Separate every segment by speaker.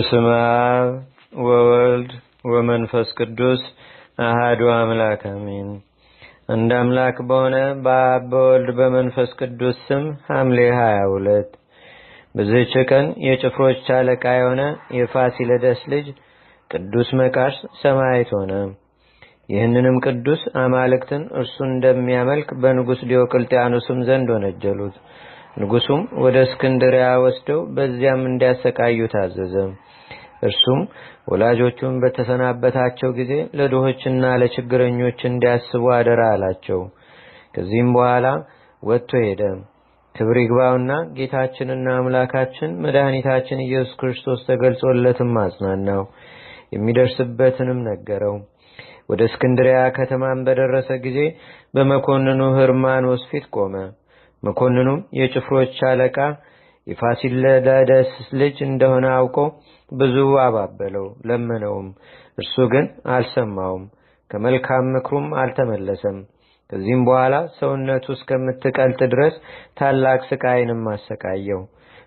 Speaker 1: በስመ አብ ወወልድ ወመንፈስ ቅዱስ አሐዱ አምላክ አሜን። እንደ አምላክ በሆነ በአብ በወልድ በመንፈስ ቅዱስ ስም ሐምሌ 22 በዚህች ቀን የጭፍሮች አለቃ የሆነ የፋሲለደስ ልጅ ቅዱስ መቃርስ ሰማዕት ሆነ። ይህንንም ቅዱስ አማልክትን እርሱ እንደሚያመልክ በንጉሥ ዲዮቅልጥያኖስም ዘንድ ወነጀሉት። ንጉሡም ወደ እስክንድርያ ወስደው በዚያም እንዲያሰቃዩ ታዘዘ። እርሱም ወላጆቹን በተሰናበታቸው ጊዜ ለድሆችና ለችግረኞች እንዲያስቡ አደራ አላቸው። ከዚህም በኋላ ወጥቶ ሄደ። ክብር ይግባውና ጌታችንና አምላካችን መድኃኒታችን ኢየሱስ ክርስቶስ ተገልጾለትም አጽናናው፣ የሚደርስበትንም ነገረው። ወደ እስክንድርያ ከተማም በደረሰ ጊዜ በመኮንኑ ህርማኖስ ፊት ቆመ። መኮንኑም የጭፍሮች አለቃ የፋሲለደስ ልጅ እንደሆነ አውቆ ብዙ አባበለው፣ ለመነውም። እርሱ ግን አልሰማውም፣ ከመልካም ምክሩም አልተመለሰም። ከዚህም በኋላ ሰውነቱ እስከምትቀልጥ ድረስ ታላቅ ስቃይንም አሰቃየው።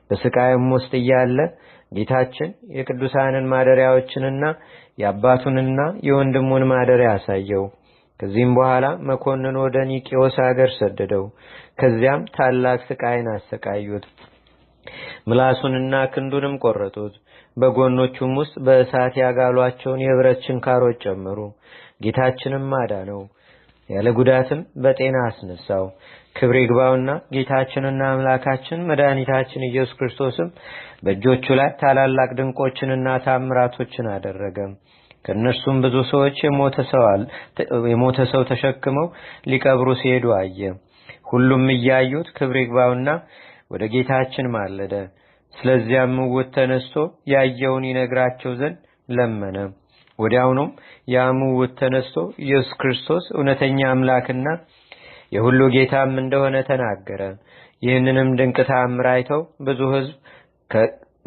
Speaker 1: በስቃይም ውስጥ እያለ ጌታችን የቅዱሳንን ማደሪያዎችንና የአባቱንና የወንድሙን ማደሪያ አሳየው። ከዚህም በኋላ መኮንን ወደ ኒቄዎስ ሀገር ሰደደው። ከዚያም ታላቅ ስቃይን አሰቃዩት። ምላሱንና ክንዱንም ቆረጡት። በጎኖቹም ውስጥ በእሳት ያጋሏቸውን የብረት ችንካሮች ጨመሩ። ጌታችንም አዳነው፣ ያለ ጉዳትም በጤና አስነሳው። ክብር ይግባውና ጌታችንና አምላካችን መድኃኒታችን ኢየሱስ ክርስቶስም በእጆቹ ላይ ታላላቅ ድንቆችንና ታምራቶችን አደረገ። ከእነርሱም ብዙ ሰዎች የሞተ ሰው ተሸክመው ሊቀብሩ ሲሄዱ አየ። ሁሉም እያዩት ክብር ይግባውና ወደ ጌታችን ማለደ። ስለዚያም ምውት ተነስቶ ያየውን ይነግራቸው ዘንድ ለመነ። ወዲያውኑም ያ ምውት ተነስቶ ኢየሱስ ክርስቶስ እውነተኛ አምላክና የሁሉ ጌታም እንደሆነ ተናገረ። ይህንንም ድንቅ ተአምር አይተው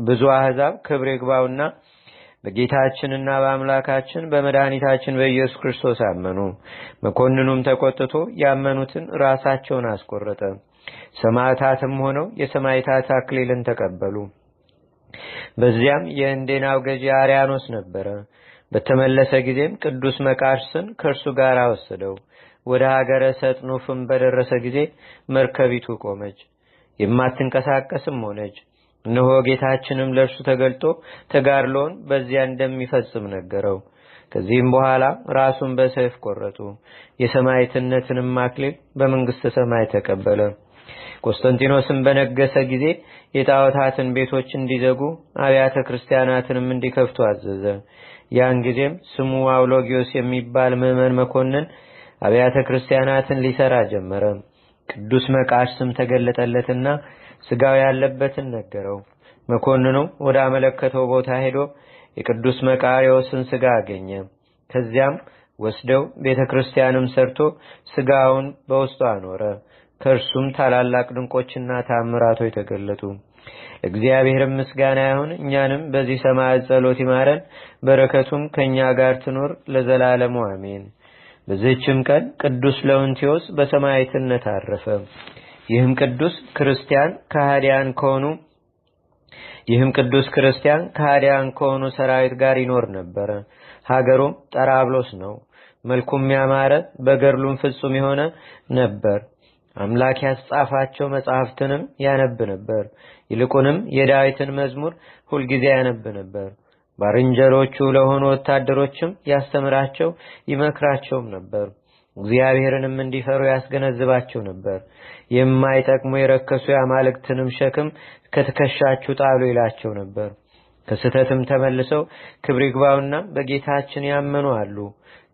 Speaker 1: ብዙ አሕዛብ ክብር ይግባውና በጌታችንና በአምላካችን በመድኃኒታችን በኢየሱስ ክርስቶስ አመኑ። መኮንኑም ተቆጥቶ ያመኑትን ራሳቸውን አስቆረጠ። ሰማዕታትም ሆነው የሰማዕታት አክሊልን ተቀበሉ። በዚያም የእንዴናው ገዢ አርያኖስ ነበረ። በተመለሰ ጊዜም ቅዱስ መቃርስን ከእርሱ ጋር ወሰደው። ወደ ሀገረ ሰጥኑፍም በደረሰ ጊዜ መርከቢቱ ቆመች፣ የማትንቀሳቀስም ሆነች። እነሆ ጌታችንም ለእርሱ ተገልጦ ተጋድሎውን በዚያ እንደሚፈጽም ነገረው። ከዚህም በኋላ ራሱን በሰይፍ ቆረጡ። የሰማዕትነትንም አክሊል በመንግሥተ ሰማይ ተቀበለ። ቆስጠንጢኖስም በነገሰ ጊዜ የጣዖታትን ቤቶች እንዲዘጉ አብያተ ክርስቲያናትንም እንዲከፍቱ አዘዘ። ያን ጊዜም ስሙ አውሎጊዮስ የሚባል ምዕመን መኮንን አብያተ ክርስቲያናትን ሊሰራ ጀመረ። ቅዱስ መቃርስም ተገለጠለትና ስጋው ያለበትን ነገረው። መኮንኑ ወደ አመለከተው ቦታ ሄዶ የቅዱስ መቃርዮስን ስጋ አገኘ። ከዚያም ወስደው ቤተክርስቲያንም ሰርቶ ስጋውን በውስጡ አኖረ። ከእርሱም ታላላቅ ድንቆችና ታምራቶች ተገለጡ። እግዚአብሔርም ምስጋና ይሁን፣ እኛንም በዚህ ሰማዕት ጸሎት ይማረን፣ በረከቱም ከኛ ጋር ትኑር ለዘላለሙ አሜን። በዚህችም ቀን ቅዱስ ለውንቲዮስ በሰማዕትነት አረፈ። ይህም ቅዱስ ክርስቲያን ከሃዲያን ከሆኑ ሰራዊት ጋር ይኖር ነበረ። ሀገሩም ጠራብሎስ ነው። መልኩም ያማረ በገድሉም ፍጹም የሆነ ነበር። አምላክ ያስጻፋቸው መጻሕፍትንም ያነብ ነበር። ይልቁንም የዳዊትን መዝሙር ሁልጊዜ ያነብ ነበር። ባልንጀሮቹ ለሆኑ ወታደሮችም ያስተምራቸው ይመክራቸውም ነበር። እግዚአብሔርንም እንዲፈሩ ያስገነዝባቸው ነበር። የማይጠቅሙ የረከሱ የአማልክትንም ሸክም ከትከሻችሁ ጣሉ ይላቸው ነበር። ከስተትም ተመልሰው ክብር ይግባውና በጌታችን ያመኑ አሉ።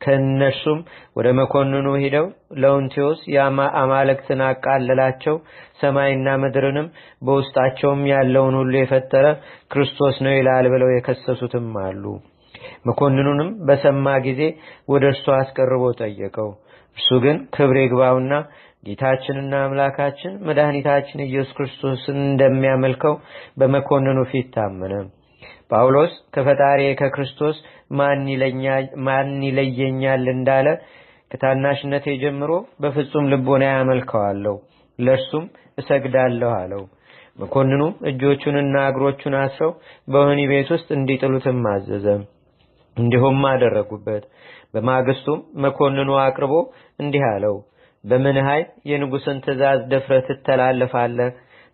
Speaker 1: ከእነርሱም ወደ መኮንኑ ሄደው ለውንቲዮስ የአማልክትን አቃለላቸው፣ ሰማይና ምድርንም በውስጣቸውም ያለውን ሁሉ የፈጠረ ክርስቶስ ነው ይላል ብለው የከሰሱትም አሉ። መኮንኑንም በሰማ ጊዜ ወደ እርሱ አስቀርቦ ጠየቀው። እርሱ ግን ክብር ይግባውና ጌታችንና አምላካችን መድኃኒታችን ኢየሱስ ክርስቶስን እንደሚያመልከው በመኮንኑ ፊት ታመነ። ጳውሎስ ከፈጣሪ ከክርስቶስ ማን ይለየኛል እንዳለ ከታናሽነቴ ጀምሮ በፍጹም ልቦና ያመልከዋለሁ፣ ለእርሱም እሰግዳለሁ አለው። መኮንኑ እጆቹንና እግሮቹን አስረው በወህኒ ቤት ውስጥ እንዲጥሉትም አዘዘ። እንዲሁም አደረጉበት። በማግስቱም መኮንኑ አቅርቦ እንዲህ አለው፣ በምን ኃይል የንጉሥን ትእዛዝ ደፍረህ ትተላለፋለህ?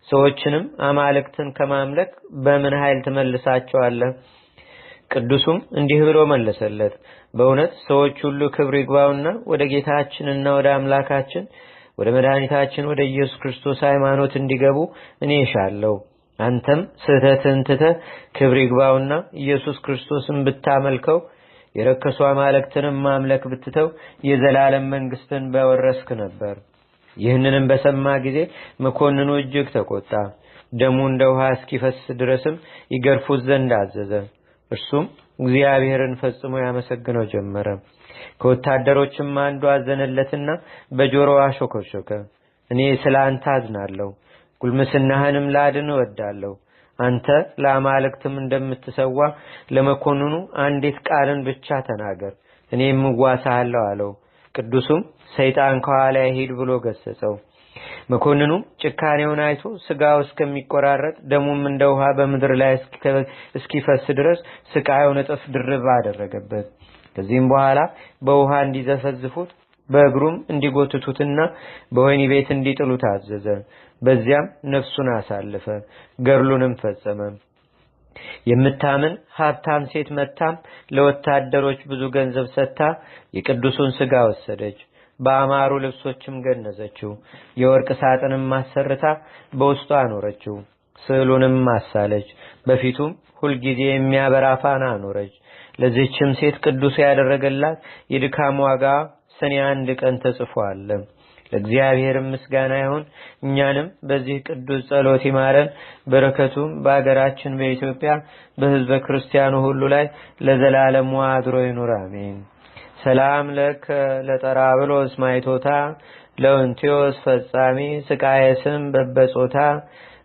Speaker 1: ሰዎችንም አማልክትን ከማምለክ በምን ኃይል ትመልሳቸዋለህ? ቅዱሱም እንዲህ ብሎ መለሰለት፣ በእውነት ሰዎች ሁሉ ክብር ይግባውና ወደ ጌታችንና ወደ አምላካችን ወደ መድኃኒታችን ወደ ኢየሱስ ክርስቶስ ሃይማኖት እንዲገቡ እኔ እሻለሁ። አንተም ስህተትህን ትተህ ክብር ይግባውና ኢየሱስ ክርስቶስን ብታመልከው የረከሱ አማልክትንም ማምለክ ብትተው የዘላለም መንግስትን በወረስክ ነበር። ይህንንም በሰማ ጊዜ መኮንኑ እጅግ ተቆጣ። ደሙ እንደ ውሃ እስኪፈስ ድረስም ይገርፉት ዘንድ አዘዘ። እርሱም እግዚአብሔርን ፈጽሞ ያመሰግነው ጀመረ። ከወታደሮችም አንዱ አዘነለትና በጆሮው አሾከሾከ፣ እኔ ስለ አንተ አዝናለሁ፣ ጉልምስናህንም ላድን እወዳለሁ። አንተ ለአማልክትም እንደምትሰዋ ለመኮንኑ አንዲት ቃልን ብቻ ተናገር፣ እኔም እዋሳለሁ አለው። ቅዱሱም ሰይጣን ከኋላ ይሄድ ብሎ ገሰጸው። መኮንኑ ጭካኔውን አይቶ ስጋው እስከሚቆራረጥ ደሙም እንደ ውሃ በምድር ላይ እስኪፈስ ድረስ ስቃዩን እጥፍ ድርብ አደረገበት። ከዚህም በኋላ በውሃ እንዲዘፈዝፉት በእግሩም እንዲጎትቱትና በወህኒ ቤት እንዲጥሉት አዘዘ። በዚያም ነፍሱን አሳለፈ፣ ገድሉንም ፈጸመ። የምታምን ሀብታም ሴት መታም ለወታደሮች ብዙ ገንዘብ ሰጥታ የቅዱሱን ስጋ ወሰደች። በአማሩ ልብሶችም ገነዘችው። የወርቅ ሳጥንም ማሰርታ በውስጡ አኖረችው። ስዕሉንም ማሳለች። በፊቱም ሁልጊዜ የሚያበራ ፋና አኖረች። ለዚህችም ሴት ቅዱስ ያደረገላት የድካም ዋጋ ሰኔ 1 ቀን ተጽፏል። ለእግዚአብሔር ምስጋና ይሁን። እኛንም በዚህ ቅዱስ ጸሎት ይማረን። በረከቱም በአገራችን በኢትዮጵያ በሕዝበ ክርስቲያኑ ሁሉ ላይ ለዘላለሙ አድሮ ይኑር፣ አሜን። ሰላም ለከ ለጠራብሎስ ማይቶታ ለወንቲዮስ ፈጻሚ ስቃየስም በበጾታ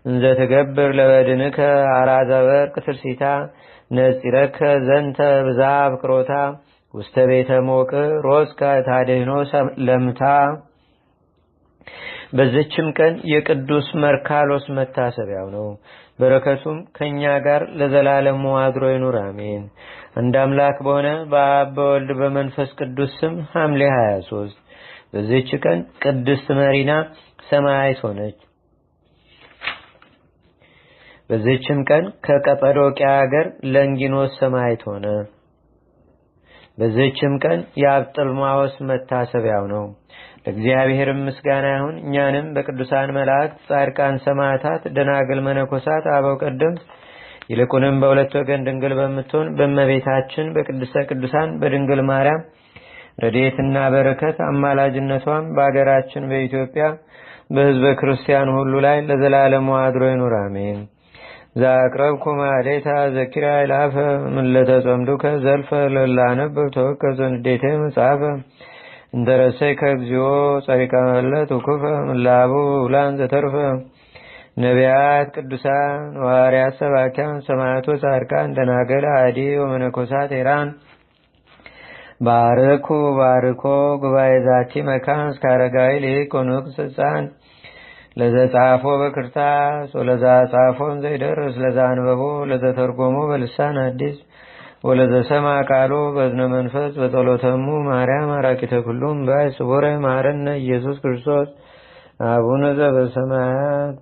Speaker 1: እንዘ ተገብር ለበድንከ አራዘ ወርቅ ትርሲታ ነጽረከ ዘንተ ብዛብ ክሮታ ውስተ ቤተ ሞቅ ሮስከ ታደህኖ ለምታ። በዚህችም ቀን የቅዱስ መርካሎስ መታሰቢያው ነው። በረከቱም ከኛ ጋር ለዘላለሙ አድሮ ይኑር፣ አሜን። አንድ አምላክ በሆነ በአብ በወልድ በመንፈስ ቅዱስ ስም ሐምሌ 23 በዚህች ቀን ቅድስት መሪና ሰማዕት ሆነች። በዚህችም ቀን ከቀጰዶቅያ ሀገር ለንጊኖስ ሰማዕት ሆነ። በዚህችም ቀን የአብጥልማዎስ መታሰቢያው ነው። ለእግዚአብሔር ምስጋና ይሁን። እኛንም በቅዱሳን መላእክት፣ ጻድቃን፣ ሰማዕታት፣ ደናግል፣ መነኮሳት፣ አበው ቀደምት ይልቁንም በሁለት ወገን ድንግል በምትሆን በእመቤታችን በቅድስተ ቅዱሳን በድንግል ማርያም ረድኤትና በረከት አማላጅነቷም በአገራችን በኢትዮጵያ በሕዝበ ክርስቲያን ሁሉ ላይ ለዘላለሙ አድሮ ይኑር፣ አሜን። ዛቅረብኩ ማሌታ ዘኪራ ይላፈ ምለተ ጸምዱከ ዘልፈ ለላነብብ ተወከዘ ንዴቴ መጽሐፈ እንደረሰይ ከግዚኦ ጸሪቀ መለት ውኩፈ ምላቡ ውላን ዘተርፈ ነቢያት፣ ቅዱሳን፣ ሐዋርያት፣ ሰባኪያን፣ ሰማዕታት፣ ጻድቃን፣ ደናግል፣ አዲ ወመነኮሳት ሄራን ባርኩ ባርኮ ጉባኤ ዛቲ መካን እስከ አረጋዊ ሊቅ ወንዑስ ሕፃን ለዘጻፎ በክርታስ ወለዛ ጻፎን ዘይደርስ ለዛ አንበቦ ለዘተርጎሞ በልሳን አዲስ ወለዘሰማ ቃሎ በዝነ መንፈስ በጸሎተሙ ማርያም አራቂተ ኩሉም ባይ ስቡረ ማረነ ኢየሱስ ክርስቶስ አቡነ ዘበሰማያት